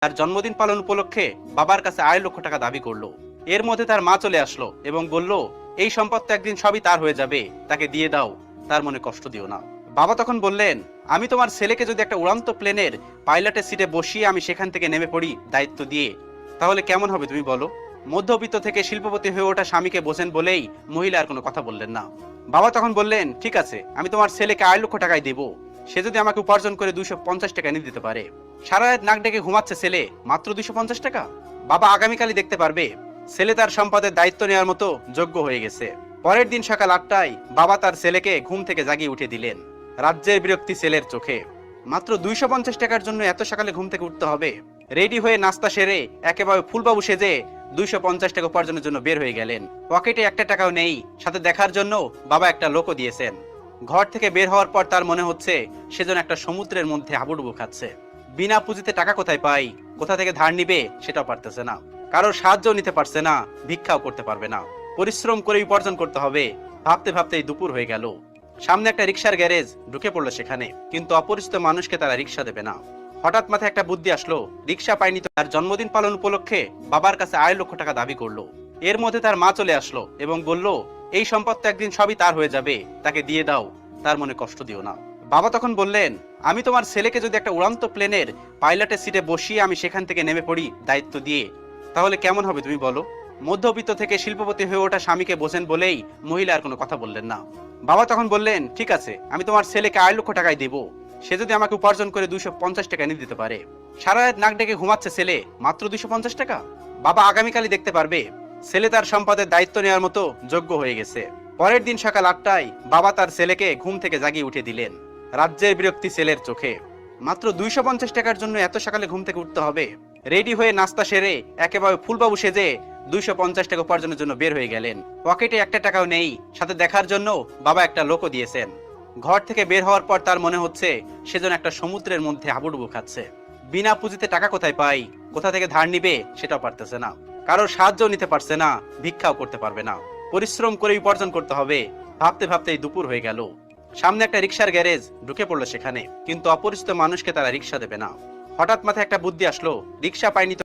তার জন্মদিন পালন উপলক্ষে বাবার কাছে 2.5 লক্ষ টাকা দাবি করলো। এর মধ্যে তার মা চলে আসলো এবং বলল, এই সম্পদ তো একদিন সবই তার হয়ে যাবে, তাকে দিয়ে দাও, তার মনে কষ্ট দিও না। বাবা তখন বললেন, আমি তোমার ছেলেকে যদি একটা উড়ান্ত প্লেনের পাইলটের সিটে বসিয়ে আমি সেখান থেকে নেমে পড়ি দায়িত্ব দিয়ে, তাহলে কেমন হবে তুমি বলো? মধ্যবিত্ত থেকে শিল্পপতি হয়ে ওঠা স্বামীকে বোঝেন বলেই মহিলা আর কোনো কথা বললেন না। বাবা তখন বললেন, ঠিক আছে, আমি তোমার ছেলেকে 2.5 লক্ষ টাকায় দেবো, সে যদি আমাকে উপার্জন করে 250 টাকা এনে দিতে পারে। সারা রাত নাক ডেকে ঘুমাচ্ছে ছেলে, মাত্র 250 টাকা। বাবা আগামীকালই দেখতে পারবে ছেলে তার সম্পদের দায়িত্ব নেওয়ার মতো যোগ্য হয়ে গেছে। পরের দিন সকাল 8টায় বাবা তার ছেলেকে ঘুম থেকে জাগিয়ে উঠে দিলেন। রাজ্যের বিরক্তি ছেলের চোখে। মাত্র 250 টাকার জন্য এত সকালে ঘুম থেকে উঠতে হবে? রেডি হয়ে নাস্তা সেরে একেবারে ফুলবাবু সেজে 250 টাকা উপার্জনের জন্য বের হয়ে গেলেন। পকেটে একটা টাকাও নেই, সাথে দেখার জন্য বাবা একটা লোকও দিয়েছেন। ঘর থেকে বের হওয়ার পর তার মনে হচ্ছে সেজন্য একটা সমুদ্রের মধ্যে হাবুডুবু খাচ্ছে। বিনা পুঁজিতে টাকা কোথায় পাই, কোথা থেকে ধার নিবে সেটাও পারতেছে না। কারোর সাহায্য নিতে পারছে না, ভিক্ষাও করতে পারবে না। পরিশ্রম করে উপার্জন করতে হবে। ভাবতে ভাবতেই দুপুর হয়ে গেল। সামনে একটা রিক্সার গ্যারেজ, ঢুকে পড়লো সেখানে, কিন্তু অপরিচিত মানুষকে তারা রিক্সা দেবে না। হঠাৎ মাথায় একটা বুদ্ধি আসলো, রিক্সা পায়নি তো তার জন্মদিন পালন উপলক্ষে বাবার কাছে 2.5 লক্ষ টাকা দাবি করলো। এর মধ্যে তার মা চলে আসলো এবং বলল, এই সম্পদ তো একদিন সবই তার হয়ে যাবে, তাকে দিয়ে দাও, তার মনে কষ্ট দিও না। বাবা তখন বললেন, আমি তোমার ছেলেকে যদি একটা উড়ান্ত প্লেনের পাইলটের সিটে বসিয়ে আমি সেখান থেকে নেমে পড়ি দায়িত্ব দিয়ে, তাহলে কেমন হবে তুমি বলো? মধ্যবিত্ত থেকে শিল্পপতি হয়ে ওঠা স্বামীকে বোঝেন বলেই মহিলা আর কোনো কথা বললেন না। বাবা তখন বললেন, ঠিক আছে, আমি তোমার ছেলেকে 2.5 লক্ষ টাকায় দেবো, সে যদি আমাকে উপার্জন করে 250 টাকা এনে দিতে পারে। সারা রাত নাক ডেকে ঘুমাচ্ছে ছেলে, মাত্র 250 টাকা। বাবা আগামীকালই দেখতে পারবে ছেলে তার সম্পদের দায়িত্ব নেওয়ার মতো যোগ্য হয়ে গেছে। পরের দিন সকাল 8টায় বাবা তার ছেলেকে ঘুম থেকে জাগিয়ে উঠে দিলেন। রাজ্যের বিরক্তি ছেলের চোখে। মাত্র 250 টাকার জন্য এত সকালে ঘুম থেকে উঠতে হবে? রেডি হয়ে নাস্তা সেরে একেবারে ফুলবাবু সেজে 250 টাকা উপার্জনের জন্য বের হয়ে গেলেন। পকেটে একটা টাকাও নেই, সাথে দেখার জন্য বাবা একটা লোকও দিয়েছেন। ঘর থেকে বের হওয়ার পর তার মনে হচ্ছে সেজন্য একটা সমুদ্রের মধ্যে হাবুডুবু খাচ্ছে। বিনা পুঁজিতে টাকা কোথায় পাই, কোথা থেকে ধার নিবে সেটাও পারতেছে না। কারোর সাহায্য নিতে পারছে না, ভিক্ষাও করতে পারবে না। পরিশ্রম করে উপার্জন করতে হবে। ভাবতে ভাবতেই দুপুর হয়ে গেল। সামনে একটা রিক্সার গ্যারেজ, ঢুকে পড়লো সেখানে, কিন্তু অপরিচিত মানুষকে তারা রিক্সা দেবে না। হঠাৎ মাথায় একটা বুদ্ধি আসলো, রিক্সা পায়নি তো